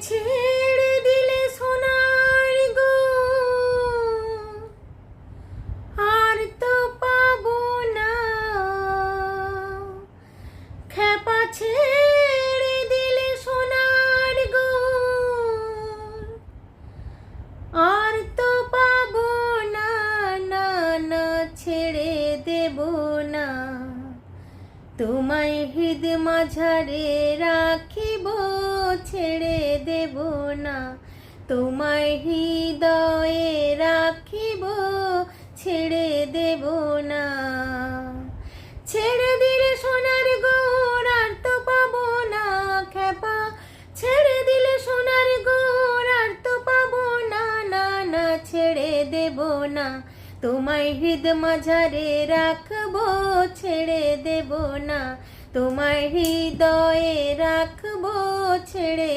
ছেড়ে দিলে সোনার গো আর তো পাবো না, খেপা ছেড়ে দিলে সোনার গো আর তো পাবো না, না না ছেড়ে দেব না। তোমায় হৃদ মাঝারে রাখিব, ছেড়ে দেব না। তোমায় হৃদয়ে রাখিব, ছেড়ে দেব না। ছেড়ে দিলে সোনার গোর আর তো পাবো না, খেপা ছেড়ে দিলে সোনার গোর আর তো পাবো না, না না ছেড়ে দেব না। তোমায় হৃদ মাঝারে রাখবো, ছেড়ে দেব না। তোমায় হৃদয়ে রাখবো, ছেড়ে